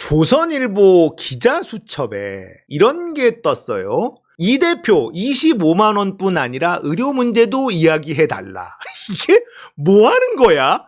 조선일보 기자수첩에 이런 게 떴어요. 이 대표 25만 원뿐 아니라 의료 문제도 이야기해달라. 이게 뭐 하는 거야?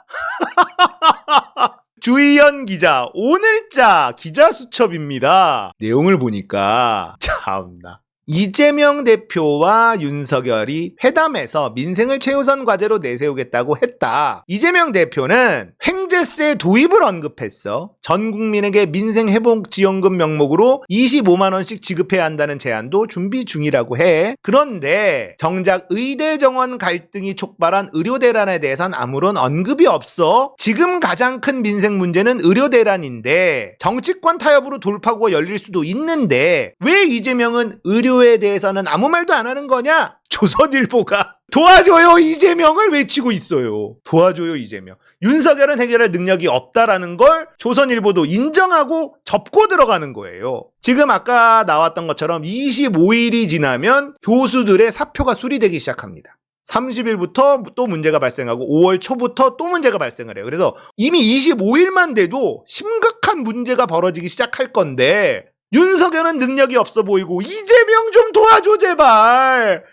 주희연 기자 오늘자 기자수첩입니다. 내용을 보니까 참나. 이재명 대표와 윤석열이 회담에서 민생을 최우선 과제로 내세우겠다고 했다. 이재명 대표는 횡재세 도입을 언급했어. 전 국민에게 민생회복지원금 명목으로 25만 원씩 지급해야 한다는 제안도 준비 중이라고 해. 그런데 정작 의대 정원 갈등이 촉발한 의료 대란에 대해선 아무런 언급이 없어. 지금 가장 큰 민생 문제는 의료 대란인데 정치권 타협으로 돌파구가 열릴 수도 있는데 왜 이재명은 의료에 대해서는 아무 말도 안 하는 거냐? 조선일보가 도와줘요 이재명을 외치고 있어요. 도와줘요 이재명. 윤석열은 해결할 능력이 없다라는 걸 조선일보도 인정하고 접고 들어가는 거예요. 지금 아까 나왔던 것처럼 25일이 지나면 교수들의 사표가 수리되기 시작합니다. 30일부터 또 문제가 발생하고 5월 초부터 또 문제가 발생을 해요. 그래서 이미 25일만 돼도 심각한 문제가 벌어지기 시작할 건데 윤석열은 능력이 없어 보이고 이재명 좀 도와줘 제발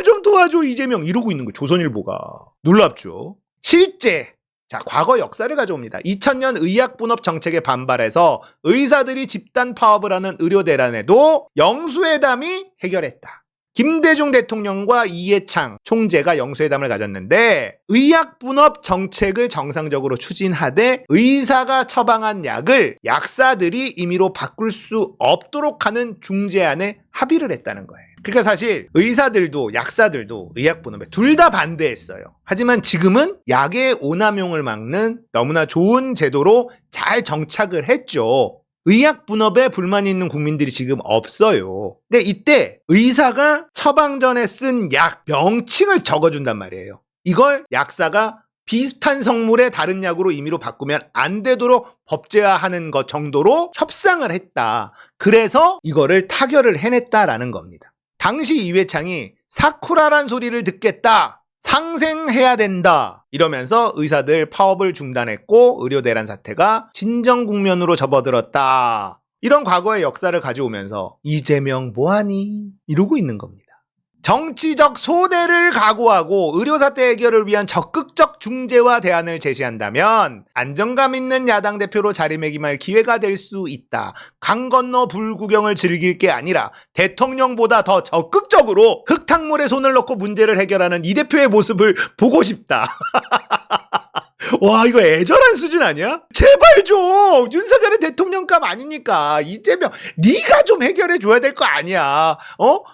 좀 도와줘 이재명 이러고 있는 거예요. 조선일보가. 놀랍죠. 실제 자 과거 역사를 가져옵니다. 2000년 의약분업 정책에 반발해서 의사들이 집단 파업을 하는 의료 대란에도 영수회담이 해결했다. 김대중 대통령과 이해창 총재가 영수회담을 가졌는데 의약분업 정책을 정상적으로 추진하되 의사가 처방한 약을 약사들이 임의로 바꿀 수 없도록 하는 중재안에 합의를 했다는 거예요. 그러니까 사실 의사들도 약사들도 의약분업에 둘 다 반대했어요. 하지만 지금은 약의 오남용을 막는 너무나 좋은 제도로 잘 정착을 했죠. 의약분업에 불만이 있는 국민들이 지금 없어요. 근데 이때 의사가 처방 전에 쓴 약 명칭을 적어준단 말이에요. 이걸 약사가 비슷한 성물의 다른 약으로 임의로 바꾸면 안 되도록 법제화하는 것 정도로 협상을 했다. 그래서 이거를 타결을 해냈다라는 겁니다. 당시 이회창이 사쿠라란 소리를 듣겠다. 상생해야 된다 이러면서 의사들 파업을 중단했고 의료대란 사태가 진정 국면으로 접어들었다. 이런 과거의 역사를 가져오면서 이재명 뭐하니? 이러고 있는 겁니다. 정치적 소대를 각오하고 의료사태 해결을 위한 적극적 중재와 대안을 제시한다면 안정감 있는 야당 대표로 자리매김할 기회가 될 수 있다. 강 건너 불구경을 즐길 게 아니라 대통령보다 더 적극적으로 흙탕물에 손을 넣고 문제를 해결하는 이 대표의 모습을 보고 싶다. 와 이거 애절한 수준 아니야? 제발 좀 윤석열의 대통령감 아니니까 이재명 네가 좀 해결해 줘야 될 거 아니야.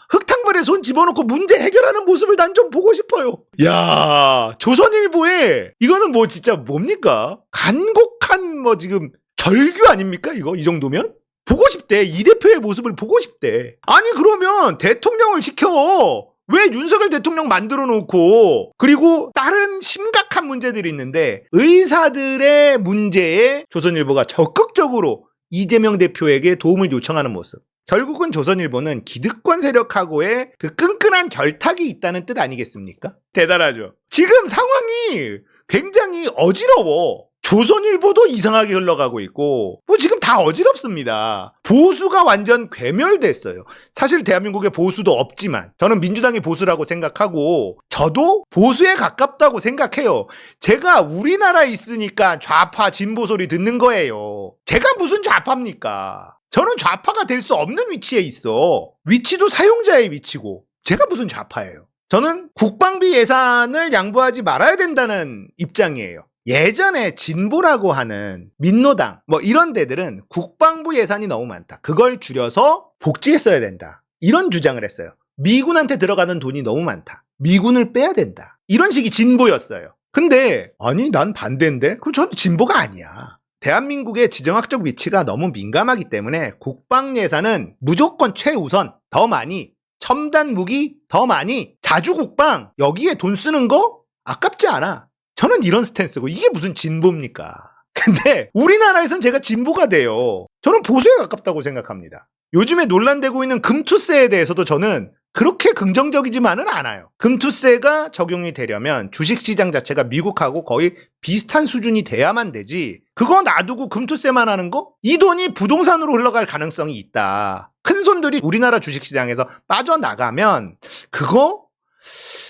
흙탕물에 손 집어넣고 문제 해결하는 모습을 난 좀 보고 싶어요. 야 조선일보에 이거는 뭐 진짜 뭡니까? 간곡한 뭐 지금 절규 아닙니까 이거 이 정도면? 보고 싶대. 이 대표의 모습을 보고 싶대. 아니 그러면 대통령을 시켜. 왜 윤석열 대통령 만들어 놓고 그리고 다른 심각한 문제들이 있는데 의사들의 문제에 조선일보가 적극적으로 이재명 대표에게 도움을 요청하는 모습. 결국은 조선일보는 기득권 세력하고의 그 끈끈한 결탁이 있다는 뜻 아니겠습니까? 대단하죠. 지금 상황이 굉장히 어지러워. 조선일보도 이상하게 흘러가고 있고 뭐 지금 다 어지럽습니다. 보수가 완전 괴멸됐어요. 사실 대한민국에 보수도 없지만 저는 민주당이 보수라고 생각하고 저도 보수에 가깝다고 생각해요. 제가 우리나라에 있으니까 좌파 진보 소리 듣는 거예요. 제가 무슨 좌파입니까? 저는 좌파가 될 수 없는 위치에 있어. 위치도 사용자의 위치고 제가 무슨 좌파예요. 저는 국방비 예산을 양보하지 말아야 된다는 입장이에요. 예전에 진보라고 하는 민노당 뭐 이런 데들은 국방부 예산이 너무 많다. 그걸 줄여서 복지했어야 된다. 이런 주장을 했어요. 미군한테 들어가는 돈이 너무 많다. 미군을 빼야 된다. 이런 식이 진보였어요. 근데 아니 난 반대인데? 그럼 저는 진보가 아니야. 대한민국의 지정학적 위치가 너무 민감하기 때문에 국방 예산은 무조건 최우선 더 많이 첨단 무기 더 많이 자주국방 여기에 돈 쓰는 거 아깝지 않아. 저는 이런 스탠스고 이게 무슨 진보입니까? 근데 우리나라에선 제가 진보가 돼요. 저는 보수에 가깝다고 생각합니다. 요즘에 논란되고 있는 금투세에 대해서도 저는 그렇게 긍정적이지만은 않아요. 금투세가 적용이 되려면 주식시장 자체가 미국하고 거의 비슷한 수준이 돼야만 되지, 그거 놔두고 금투세만 하는 거? 이 돈이 부동산으로 흘러갈 가능성이 있다. 큰 손들이 우리나라 주식시장에서 빠져나가면 그거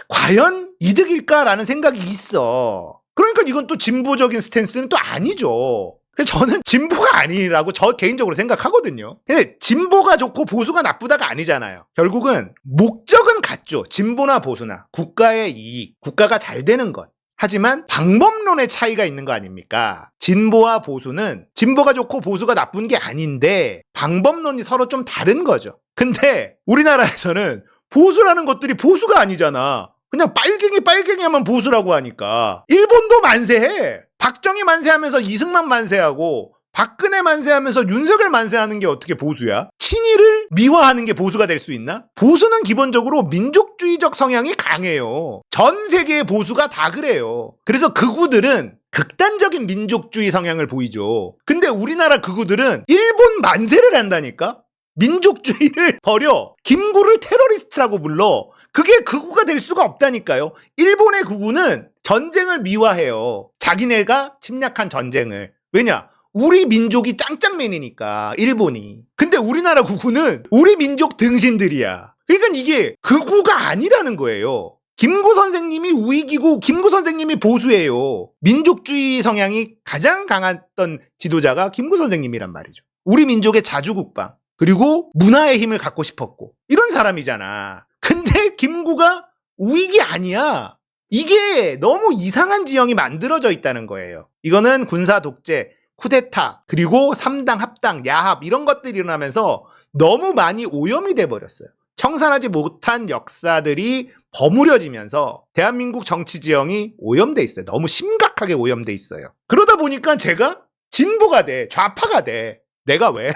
과연 이득일까라는 생각이 있어. 그러니까 이건 또 진보적인 스탠스는 또 아니죠. 그래서 저는 진보가 아니라고 저 개인적으로 생각하거든요. 근데 진보가 좋고 보수가 나쁘다가 아니잖아요. 결국은 목적은 같죠. 진보나 보수나 국가의 이익, 국가가 잘 되는 것. 하지만 방법론의 차이가 있는 거 아닙니까? 진보와 보수는 진보가 좋고 보수가 나쁜 게 아닌데 방법론이 서로 좀 다른 거죠. 근데 우리나라에서는 보수라는 것들이 보수가 아니잖아. 그냥 빨갱이 하면 보수라고 하니까. 일본도 만세해. 박정희 만세하면서 이승만 만세하고 박근혜 만세하면서 윤석열 만세하는 게 어떻게 보수야? 친일을 미화하는 게 보수가 될 수 있나? 보수는 기본적으로 민족주의적 성향이 강해요. 전 세계의 보수가 다 그래요. 그래서 극우들은 극단적인 민족주의 성향을 보이죠. 근데 우리나라 극우들은 일본 만세를 한다니까? 민족주의를 버려 김구를 테러리스트라고 불러. 그게 극우가 될 수가 없다니까요. 일본의 극우는 전쟁을 미화해요. 자기네가 침략한 전쟁을. 왜냐? 우리 민족이 짱짱맨이니까, 일본이. 근데 우리나라 극우는 우리 민족 등신들이야. 그러니까 이게 극우가 아니라는 거예요. 김구 선생님이 우익이고 김구 선생님이 보수예요. 민족주의 성향이 가장 강했던 지도자가 김구 선생님이란 말이죠. 우리 민족의 자주국방, 그리고 문화의 힘을 갖고 싶었고, 이런 사람이잖아. 근데 김구가 우익이 아니야. 이게 너무 이상한 지형이 만들어져 있다는 거예요. 이거는 군사 독재, 쿠데타, 그리고 3당 합당, 야합 이런 것들이 일어나면서 너무 많이 오염이 돼버렸어요. 청산하지 못한 역사들이 버무려지면서 대한민국 정치 지형이 오염돼 있어요. 너무 심각하게 오염돼 있어요. 그러다 보니까 제가 진보가 돼, 좌파가 돼. 내가 왜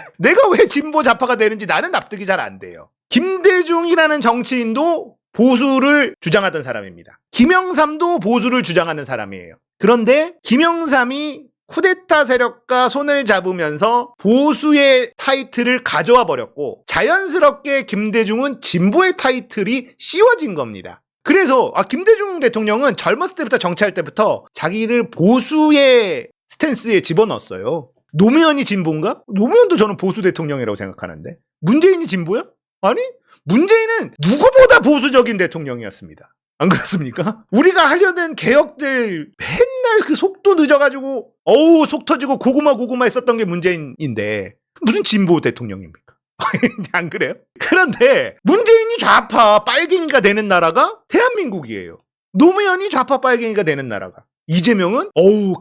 진보 좌파가 되는지 나는 납득이 잘 안 돼요. 김대중이라는 정치인도 보수를 주장하던 사람입니다. 김영삼도 보수를 주장하는 사람이에요. 그런데 김영삼이 쿠데타 세력과 손을 잡으면서 보수의 타이틀을 가져와 버렸고, 자연스럽게 김대중은 진보의 타이틀이 씌워진 겁니다. 그래서 김대중 대통령은 젊었을 때부터, 정치할 때부터 자기를 보수의 스탠스에 집어넣었어요. 노무현이 진보인가? 노무현도 저는 보수 대통령이라고 생각하는데, 문재인이 진보야? 아니, 문재인은 누구보다 보수적인 대통령이었습니다. 안 그렇습니까? 우리가 하려는 개혁들 맨날 그 속도 늦어가지고 속 터지고 고구마 했었던 게 문재인인데 무슨 진보 대통령입니까? 안 그래요? 그런데 문재인이 좌파 빨갱이가 되는 나라가 대한민국이에요. 노무현이 좌파 빨갱이가 되는 나라가, 이재명은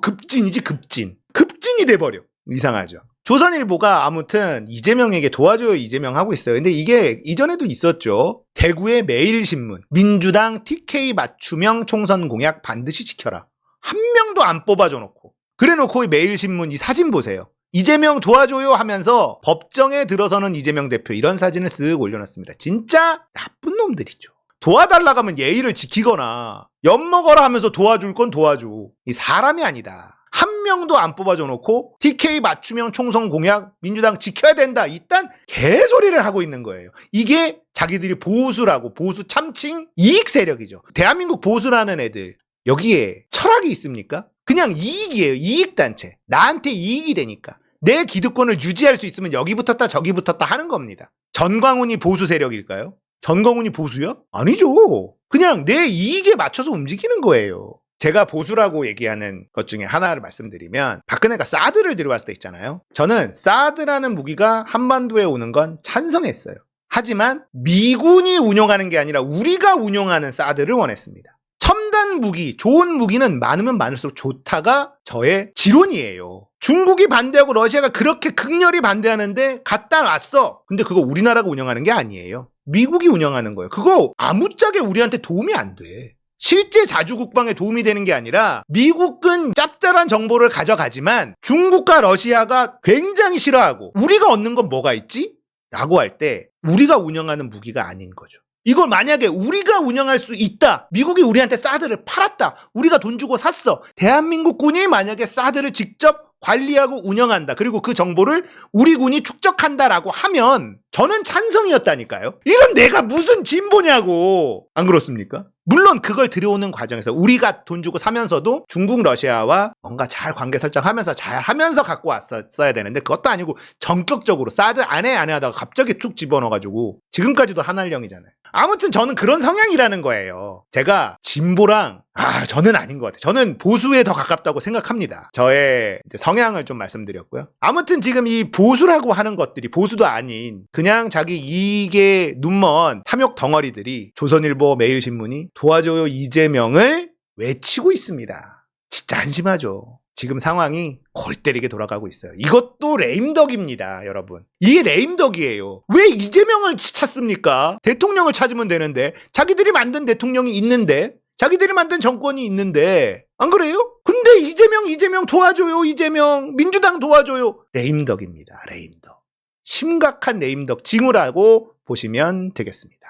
급진이지, 급진이 돼버려. 이상하죠. 조선일보가 아무튼 이재명에게 도와줘요 이재명 하고 있어요. 근데 이게 이전에도 있었죠. 대구의 매일신문, 민주당 TK 맞춤형 총선 공약 반드시 지켜라. 한 명도 안 뽑아줘 놓고, 그래놓고 이 매일신문 이 사진 보세요. 이재명 도와줘요 하면서 법정에 들어서는 이재명 대표, 이런 사진을 쓱 올려놨습니다. 진짜 나쁜 놈들이죠. 도와달라고 하면 예의를 지키거나 엿먹어라 하면서 도와줄 건 도와줘. 이 사람이 아니다. 한 명도 안 뽑아줘 놓고 TK 맞춤형 총선 공약 민주당 지켜야 된다, 이딴 개소리를 하고 있는 거예요. 이게 자기들이 보수라고, 보수 참칭 이익 세력이죠. 대한민국 보수라는 애들 여기에 철학이 있습니까? 그냥 이익이에요. 이익단체. 나한테 이익이 되니까 내 기득권을 유지할 수 있으면 여기 붙었다 저기 붙었다 하는 겁니다. 전광훈이 보수 세력일까요? 전광훈이 보수야? 아니죠. 그냥 내 이익에 맞춰서 움직이는 거예요. 제가 보수라고 얘기하는 것 중에 하나를 말씀드리면, 박근혜가 사드를 들여왔을 때 있잖아요. 저는 사드라는 무기가 한반도에 오는 건 찬성했어요. 하지만 미군이 운용하는 게 아니라 우리가 운용하는 사드를 원했습니다. 첨단 무기, 좋은 무기는 많으면 많을수록 좋다가 저의 지론이에요. 중국이 반대하고 러시아가 그렇게 극렬히 반대하는데 갖다 놨어. 근데 그거 우리나라가 운영하는 게 아니에요. 미국이 운영하는 거예요. 그거 아무짝에 우리한테 도움이 안 돼. 실제 자주국방에 도움이 되는 게 아니라, 미국은 짭짤한 정보를 가져가지만 중국과 러시아가 굉장히 싫어하고, 우리가 얻는 건 뭐가 있지? 라고 할 때 우리가 운영하는 무기가 아닌 거죠. 이걸 만약에 우리가 운영할 수 있다, 미국이 우리한테 사드를 팔았다, 우리가 돈 주고 샀어, 대한민국 군이 만약에 사드를 직접 관리하고 운영한다. 그리고 그 정보를 우리 군이 축적한다라고 하면 저는 찬성이었다니까요. 이런 내가 무슨 진보냐고. 안 그렇습니까? 물론 그걸 들여오는 과정에서 우리가 돈 주고 사면서도 중국 러시아와 뭔가 잘 관계 설정하면서 잘 하면서 갖고 왔었어야 되는데 그것도 아니고 전격적으로 사드 안에 하다가 갑자기 툭 집어넣어가지고 지금까지도 한알령이잖아요. 아무튼 저는 그런 성향이라는 거예요. 제가 진보랑 저는 아닌 것 같아요. 저는 보수에 더 가깝다고 생각합니다. 저의 이제 성향을 좀 말씀드렸고요. 아무튼 지금 이 보수라고 하는 것들이 보수도 아닌 그냥 자기 이익에 눈먼 탐욕 덩어리들이 조선일보, 매일신문이 도와줘요 이재명을 외치고 있습니다. 진짜 한심하죠. 지금 상황이 골 때리게 돌아가고 있어요. 이것도 레임덕입니다, 여러분. 이게 레임덕이에요. 왜 이재명을 찾습니까? 대통령을 찾으면 되는데, 자기들이 만든 대통령이 있는데, 자기들이 만든 정권이 있는데, 안 그래요? 근데 이재명 도와줘요, 이재명. 민주당 도와줘요. 레임덕입니다, 레임덕. 심각한 레임덕 징후라고 보시면 되겠습니다.